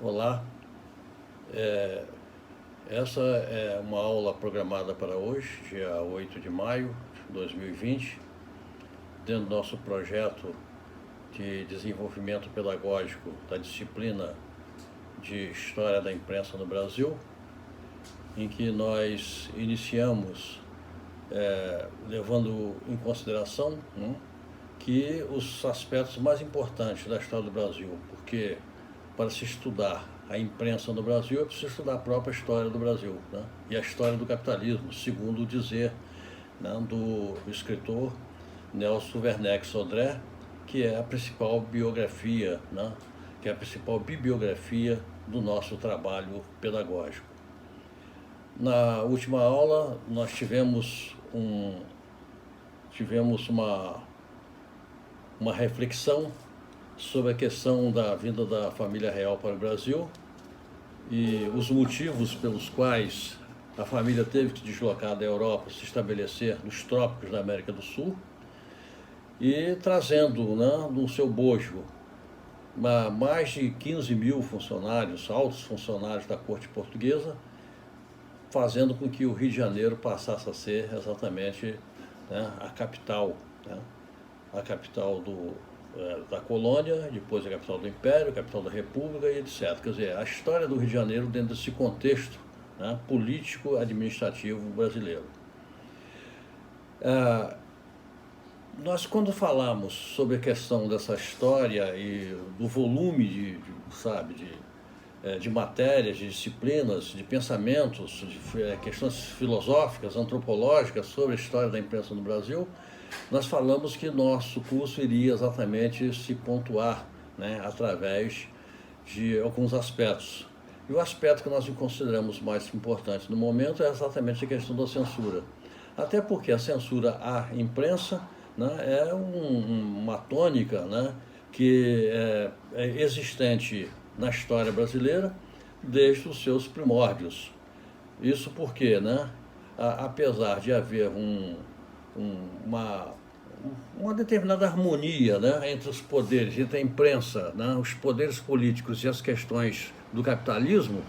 Olá, essa é uma aula programada para hoje, dia 8 de maio de 2020, dentro do nosso projeto de desenvolvimento pedagógico da disciplina de História da Imprensa no Brasil, em que nós iniciamos levando em consideração que os aspectos mais importantes da história do Brasil, porque para se estudar a imprensa no Brasil é preciso estudar a própria história do Brasil, né? E a história do capitalismo, segundo o dizer, né, do escritor Nelson Werneck Sodré, que é a principal biografia, né, que é a principal bibliografia do nosso trabalho pedagógico. Na última aula nós tivemos uma reflexão sobre a questão da vinda da família real para o Brasil e os motivos pelos quais a família teve que deslocar da Europa, se estabelecer nos trópicos da América do Sul, e trazendo, né, no seu bojo mais de 15 mil funcionários, altos funcionários da corte portuguesa, fazendo com que o Rio de Janeiro passasse a ser exatamente, né, a capital, né, a capital da colônia, depois a capital do Império, a capital da República e etc. Quer dizer, a história do Rio de Janeiro dentro desse contexto, né, político-administrativo brasileiro. Nós, quando falamos sobre a questão dessa história e do volume de matérias, de disciplinas, de pensamentos, de questões filosóficas, antropológicas sobre a história da imprensa no Brasil, nós falamos que nosso curso iria exatamente se pontuar, né, através de alguns aspectos. E o aspecto que nós consideramos mais importante no momento é exatamente a questão da censura. Até porque a censura à imprensa, né, é uma tônica, né, que é existente na história brasileira desde os seus primórdios. Isso porque, né, apesar de haver uma determinada harmonia, né, entre os poderes, entre a imprensa, né, os poderes políticos e as questões do capitalismo,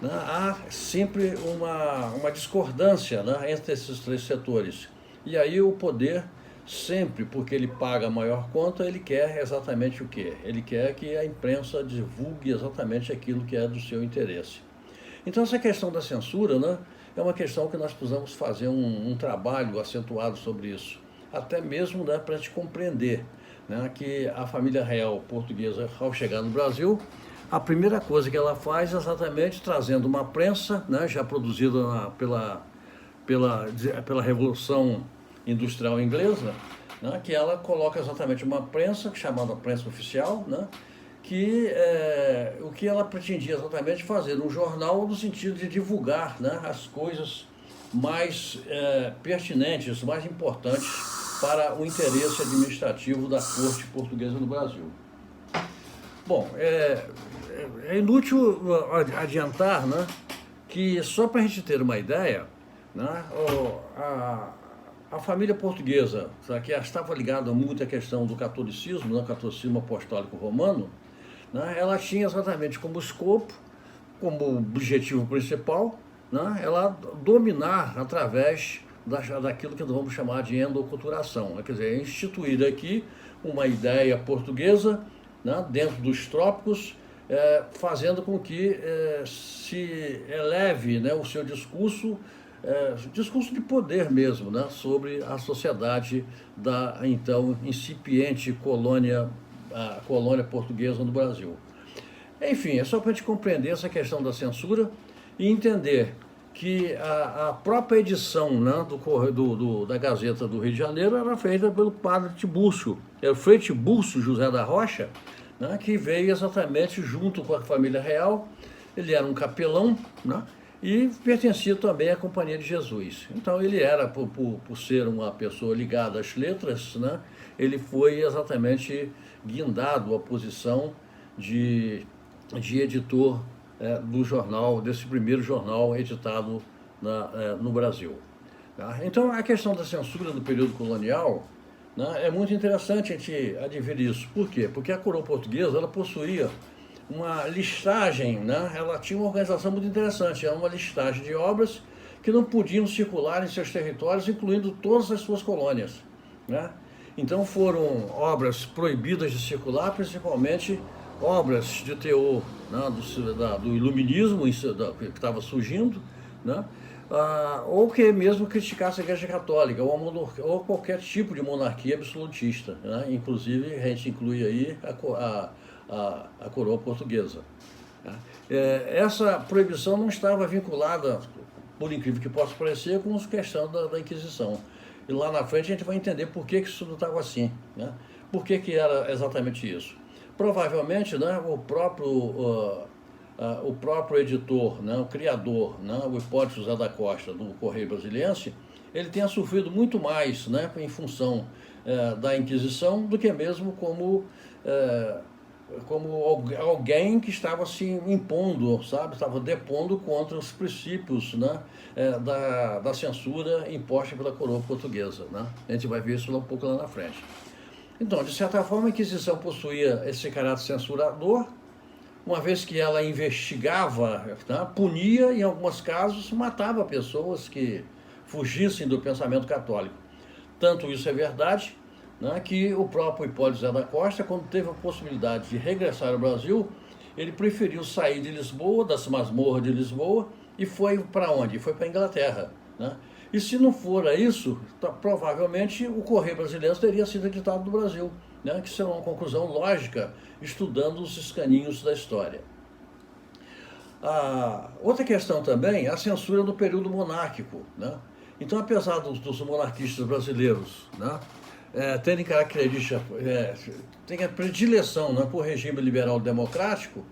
né, há sempre uma discordância, né, entre esses três setores. E aí o poder, sempre porque ele paga a maior conta, ele quer exatamente o quê? Ele quer que a imprensa divulgue exatamente aquilo que é do seu interesse. Então essa questão da censura, né, é uma questão que nós precisamos fazer um trabalho acentuado sobre isso, até mesmo, né, para a gente compreender, né, que a família real portuguesa, ao chegar no Brasil, a primeira coisa que ela faz é exatamente trazendo uma prensa, né, já produzida pela Revolução Industrial Inglesa, né, que ela coloca exatamente uma prensa, chamada prensa oficial, né, que o que ela pretendia exatamente fazer um jornal no sentido de divulgar, né, as coisas mais pertinentes, mais importantes para o interesse administrativo da corte portuguesa no Brasil. Bom, é inútil adiantar, né, que só para a gente ter uma ideia, né, a família portuguesa, que estava ligada muito à questão do catolicismo, né, catolicismo apostólico romano, né, ela tinha exatamente como escopo, como objetivo principal, né, ela dominar através daquilo que nós vamos chamar de endoculturação, né, quer dizer, instituir aqui uma ideia portuguesa, né, dentro dos trópicos, fazendo com que se eleve, né, o seu discurso de poder mesmo, né, sobre a sociedade da então incipiente colônia portuguesa no Brasil. Enfim, é só para a gente compreender essa questão da censura e entender que a própria edição, né, da Gazeta do Rio de Janeiro era feita pelo padre Tibúrcio, era o Frei Tibúrcio José da Rocha, né, que veio exatamente junto com a família real. Ele era um capelão, né, e pertencia também à Companhia de Jesus. Então ele era, por ser uma pessoa ligada às letras, né, ele foi exatamente guindado à posição de editor do jornal, desse primeiro jornal editado no Brasil. Tá? Então a questão da censura do período colonial, né, é muito interessante a gente advir isso. Por quê? Porque a coroa portuguesa ela possuía uma listagem, né? Ela tinha uma organização muito interessante, era uma listagem de obras que não podiam circular em seus territórios, incluindo todas as suas colônias, né? Então foram obras proibidas de circular, principalmente obras de teor, né, do iluminismo que estava surgindo, né? Ou que mesmo criticasse a Igreja Católica, ou qualquer tipo de monarquia absolutista, né? Inclusive a gente inclui aí a coroa portuguesa. Essa proibição não estava vinculada, por incrível que possa parecer, com a questão da Inquisição. E lá na frente a gente vai entender por que isso não estava assim, né? Por que era exatamente isso. Provavelmente, né, o próprio editor, né, o criador, né, o Hipólito José da Costa, do Correio Brasiliense, ele tenha sofrido muito mais, né, em função da Inquisição do que mesmo como alguém que estava se impondo, sabe, estava depondo contra os princípios, né, da censura imposta pela coroa portuguesa, né? A gente vai ver isso um pouco lá na frente. Então, de certa forma, a Inquisição possuía esse caráter censurador, uma vez que ela investigava, né, punia e, em alguns casos, matava pessoas que fugissem do pensamento católico. Tanto isso é verdade, né, que o próprio Hipólito Zé da Costa, quando teve a possibilidade de regressar ao Brasil, ele preferiu sair de Lisboa, das masmorras de Lisboa, e foi para onde? Foi para a Inglaterra, né? E se não for isso, provavelmente o Correio Brasiliense teria sido editado no Brasil, né? Que será uma conclusão lógica, estudando os escaninhos da história. Outra questão também é a censura do período monárquico, né? Então, apesar dos monarquistas brasileiros, né, terem característica, tem a predileção, né, por regime liberal democrático,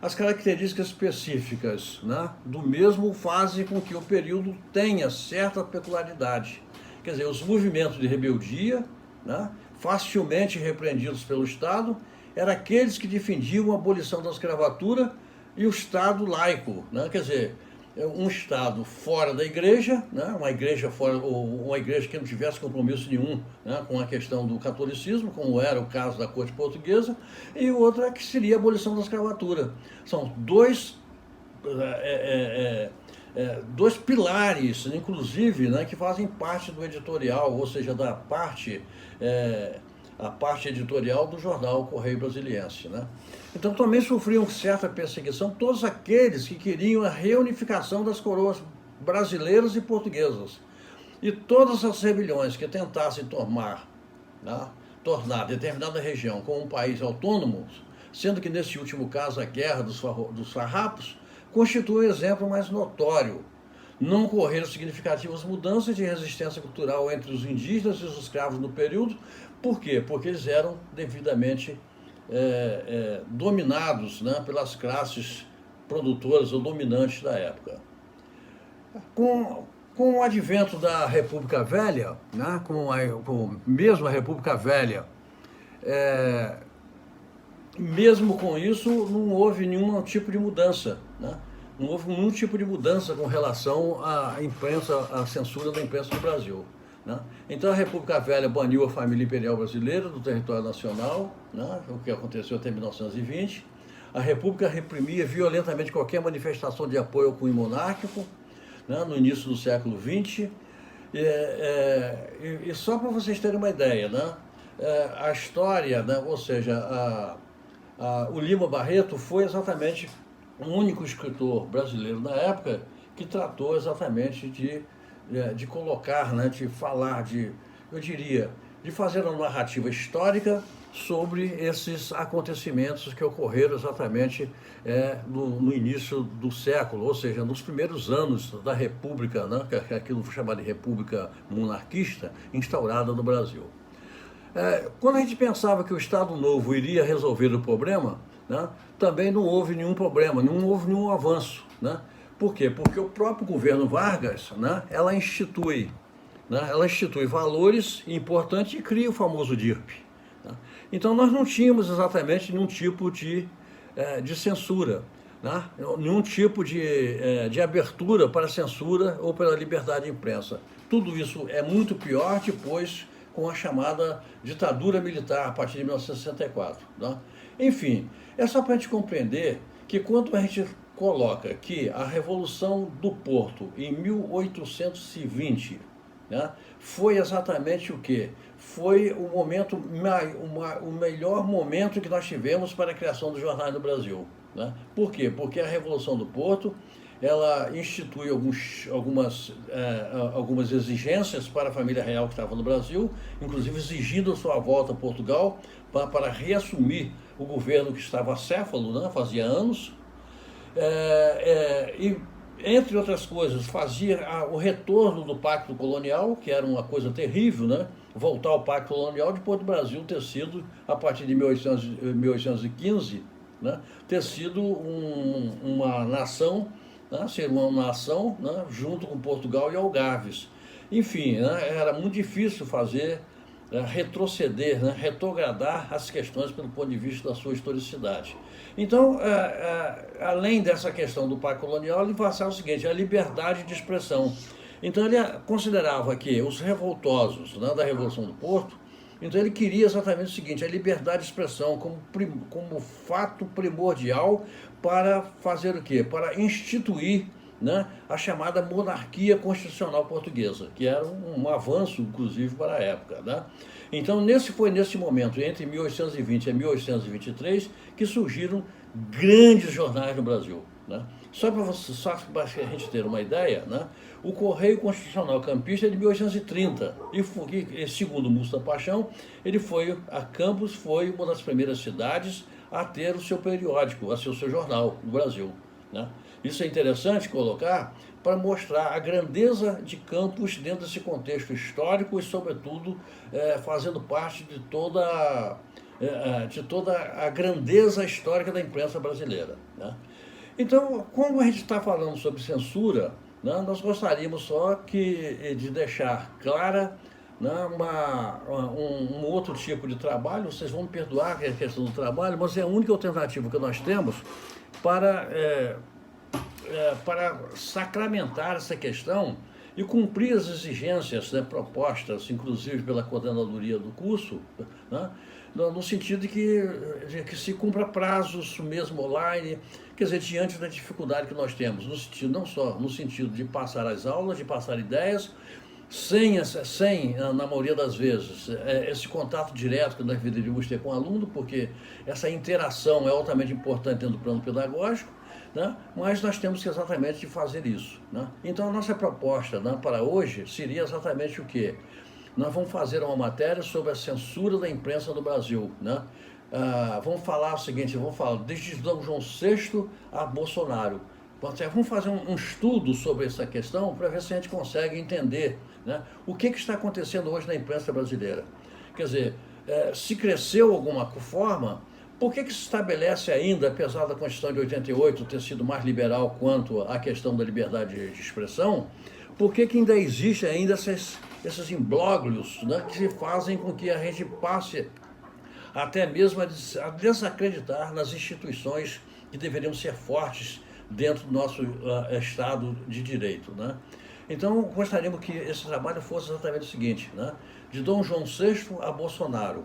as características específicas, né, do mesmo fazem com que o período tenha certa peculiaridade. Quer dizer, os movimentos de rebeldia, né, facilmente repreendidos pelo Estado, eram aqueles que defendiam a abolição da escravatura e o Estado laico, né? Quer dizer, um Estado fora da igreja, né? Uma igreja fora, ou uma igreja que não tivesse compromisso nenhum, né, com a questão do catolicismo, como era o caso da corte portuguesa, e outra que seria a abolição da escravatura. São dois pilares, inclusive, né, que fazem parte do editorial, ou seja, da parte, a parte editorial do jornal Correio Brasiliense, né? Então também sofriam certa perseguição todos aqueles que queriam a reunificação das coroas brasileiras e portuguesas. E todas as rebeliões que tentassem tornar determinada região como um país autônomo, sendo que nesse último caso a Guerra dos Farrapos, constitui o exemplo mais notório. Não ocorreram significativas mudanças de resistência cultural entre os indígenas e os escravos no período. Por quê? Porque eles eram devidamente dominados, né, pelas classes produtoras ou dominantes da época. Com o advento da República Velha, né, mesmo a República Velha, mesmo com isso, não houve nenhum tipo de mudança, né? Não houve nenhum tipo de mudança com relação à imprensa, à censura da imprensa no Brasil, né? Então a República Velha baniu a família imperial brasileira do território nacional, né, o que aconteceu até 1920. A República reprimia violentamente qualquer manifestação de apoio ao cunho monárquico, né, no início do século XX. E só para vocês terem uma ideia, né, a história, né, ou seja, o Lima Barreto foi exatamente o único escritor brasileiro da época que tratou exatamente de colocar, né, de falar, eu diria, de fazer uma narrativa histórica sobre esses acontecimentos que ocorreram exatamente no início do século, ou seja, nos primeiros anos da República, né, que aquilo foi chamado de República Monarquista, instaurada no Brasil. Quando a gente pensava que o Estado Novo iria resolver o problema, né, também não houve nenhum problema, não houve nenhum avanço, né? Por quê? Porque o próprio governo Vargas, né, ela institui valores importantes e cria o famoso DIRP. Né? Então nós não tínhamos exatamente nenhum tipo de censura, né? Nenhum tipo de abertura para censura ou pela liberdade de imprensa. Tudo isso é muito pior depois com a chamada ditadura militar a partir de 1964. Né? Enfim, é só para a gente compreender que quando a gente coloca que a Revolução do Porto, em 1820, né, foi exatamente o quê? Foi o momento, o melhor momento que nós tivemos para a criação dos jornais no Brasil. Né? Por quê? Porque a Revolução do Porto, ela institui algumas exigências para a família real que estava no Brasil, inclusive exigindo sua volta a Portugal para reassumir o governo que estava acéfalo, né? Fazia anos, e, entre outras coisas, fazia o retorno do Pacto Colonial, que era uma coisa terrível, né? Voltar ao Pacto Colonial depois do Brasil ter sido, a partir de 1815, né? Ter sido uma nação, né? Ser uma nação, né? Junto com Portugal e Algarves. Enfim, né? Era muito difícil fazer, retroceder, né? Retrogradar as questões pelo ponto de vista da sua historicidade. Então, além dessa questão do Pacto Colonial, ele passava o seguinte, a liberdade de expressão. Então ele considerava que os revoltosos, né, da Revolução do Porto, então ele queria exatamente o seguinte, a liberdade de expressão como fato primordial para fazer o quê? Para instituir, né, a chamada monarquia constitucional portuguesa, que era um avanço, inclusive, para a época. Né? Então, foi nesse momento, entre 1820 e 1823, que surgiram grandes jornais no Brasil. Né? Só para a gente ter uma ideia, né? O Correio Constitucional Campista é de 1830, e segundo Musta Paixão, Campos foi uma das primeiras cidades a ter o seu periódico, a ter o seu jornal no Brasil. Né? Isso é interessante colocar para mostrar a grandeza de Campos dentro desse contexto histórico e, sobretudo, fazendo parte de toda a grandeza histórica da imprensa brasileira. Né? Então, como a gente está falando sobre censura, né, nós gostaríamos só de deixar clara, né, um outro tipo de trabalho. Vocês vão me perdoar a questão do trabalho, mas é a única alternativa que nós temos para sacramentar essa questão e cumprir as exigências, né, propostas, inclusive pela coordenadoria do curso, né, no sentido de que se cumpra prazos mesmo online, quer dizer, diante da dificuldade que nós temos, não só no sentido de passar as aulas, de passar ideias, sem, na maioria das vezes, esse contato direto que nós deveríamos ter com o aluno, porque essa interação é altamente importante dentro do plano pedagógico, né? Mas nós temos que exatamente fazer isso. Né? Então, a nossa proposta, né, para hoje seria exatamente o quê? Nós vamos fazer uma matéria sobre a censura da imprensa no Brasil. Né? Vamos falar o seguinte, vamos falar desde Dom João VI a Bolsonaro. Vamos fazer um estudo sobre essa questão para ver se a gente consegue entender, né, o que está acontecendo hoje na imprensa brasileira. Quer dizer, se cresceu alguma forma, por que se estabelece ainda, apesar da Constituição de 88 ter sido mais liberal quanto à questão da liberdade de expressão, por que ainda existe ainda esses imbróglios, né, que fazem com que a gente passe até mesmo a desacreditar nas instituições que deveriam ser fortes dentro do nosso Estado de Direito. Né? Então, gostaríamos que esse trabalho fosse exatamente o seguinte, né? De Dom João VI a Bolsonaro,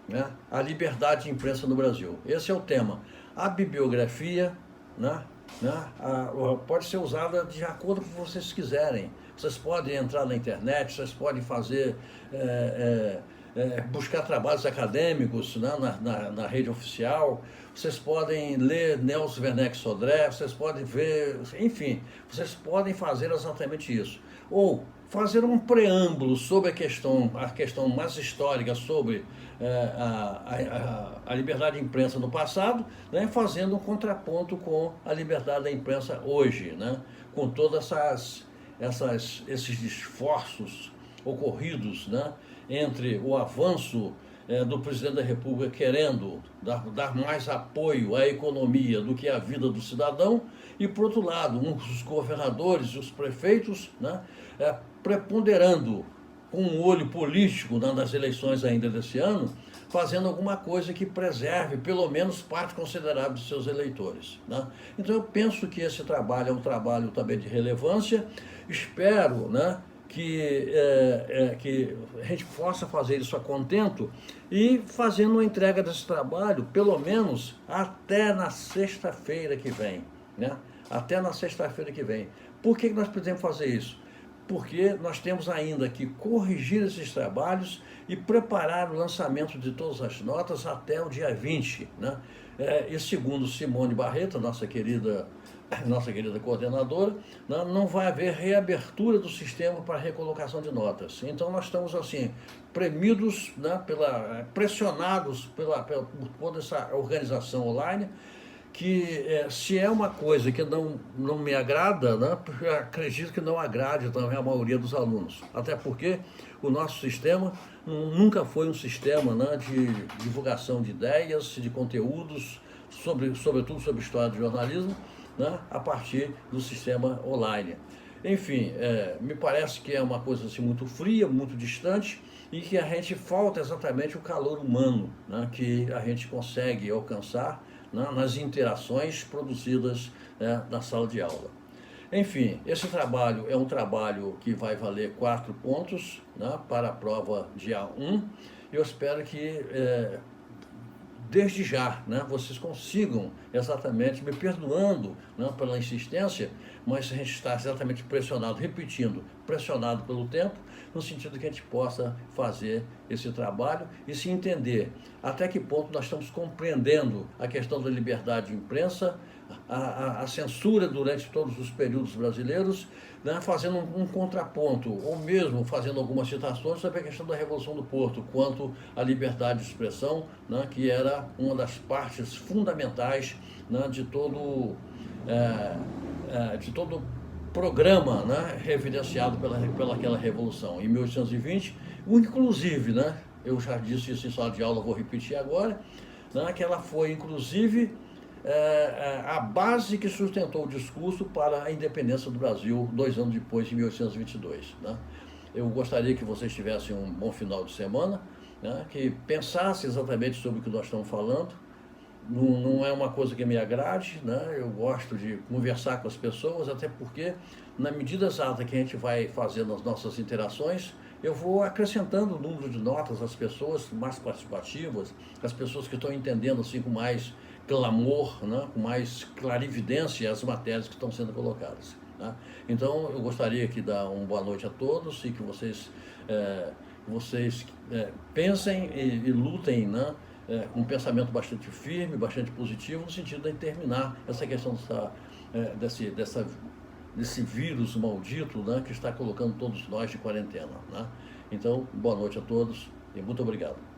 né? A liberdade de imprensa no Brasil. Esse é o tema. A bibliografia, né? Pode ser usada de acordo com o que vocês quiserem. Vocês podem entrar na internet, vocês podem fazer, buscar trabalhos acadêmicos, né, na rede oficial, vocês podem ler Nelson Werneck Sodré, vocês podem ver, enfim, vocês podem fazer exatamente isso. Ou fazer um preâmbulo sobre a questão mais histórica sobre a liberdade de imprensa no passado, né, fazendo um contraponto com a liberdade da imprensa hoje, né, com todos esses esforços ocorridos, né, entre o avanço do presidente da República querendo dar mais apoio à economia do que à vida do cidadão, e, por outro lado, os governadores e os prefeitos, né, preponderando com um olho político, né, nas eleições ainda desse ano, fazendo alguma coisa que preserve pelo menos parte considerável dos seus eleitores. Né? Então eu penso que esse trabalho é um trabalho também de relevância. Espero, né, que a gente possa fazer isso a contento e fazendo uma entrega desse trabalho, pelo menos até na sexta-feira que vem, né? Até na sexta-feira que vem. Por que nós podemos fazer isso? Porque nós temos ainda que corrigir esses trabalhos e preparar o lançamento de todas as notas até o dia 20, né? E segundo Simone Barreto, nossa querida coordenadora, não vai haver reabertura do sistema para recolocação de notas. Então nós estamos assim, premidos, né, pressionados por toda essa organização online, que se é uma coisa que não me agrada, né, eu acredito que não agrade também a maioria dos alunos. Até porque o nosso sistema nunca foi um sistema, né, de divulgação de ideias, de conteúdos, sobretudo sobre história do jornalismo, né, a partir do sistema online. Enfim, me parece que é uma coisa assim, muito fria, muito distante, e que a gente falta exatamente o calor humano, né, que a gente consegue alcançar, né, nas interações produzidas, né, na sala de aula. Enfim, esse trabalho é um trabalho que vai valer 4 pontos, né, para a prova dia 1. Eu espero que desde já, né, vocês consigam exatamente, me perdoando, né, pela insistência, mas a gente está exatamente pressionado, repetindo, pressionado pelo tempo, no sentido que a gente possa fazer esse trabalho e se entender até que ponto nós estamos compreendendo a questão da liberdade de imprensa, a censura durante todos os períodos brasileiros, né, fazendo um contraponto, ou mesmo fazendo algumas citações sobre a questão da Revolução do Porto, quanto à liberdade de expressão, né, que era uma das partes fundamentais, né, de todo programa, né, evidenciado pela aquela Revolução. Em 1820, inclusive, né, eu já disse isso em sala de aula, vou repetir agora, né, que ela foi, inclusive, a base que sustentou o discurso para a independência do Brasil 2 anos depois, em 1822. Né? Eu gostaria que vocês tivessem um bom final de semana, né? Que pensassem exatamente sobre o que nós estamos falando. Não é uma coisa que me agrade, né? Eu gosto de conversar com as pessoas, até porque, na medida exata que a gente vai fazendo as nossas interações, eu vou acrescentando o número de notas às pessoas mais participativas, as pessoas que estão entendendo assim com mais clamor, né, com mais clarividência as matérias que estão sendo colocadas. Né? Então, eu gostaria de dar uma boa noite a todos e que vocês pensem e lutem, né, com um pensamento bastante firme, bastante positivo, no sentido de terminar essa questão desse vírus maldito, né, que está colocando todos nós de quarentena. Né? Então, boa noite a todos e muito obrigado.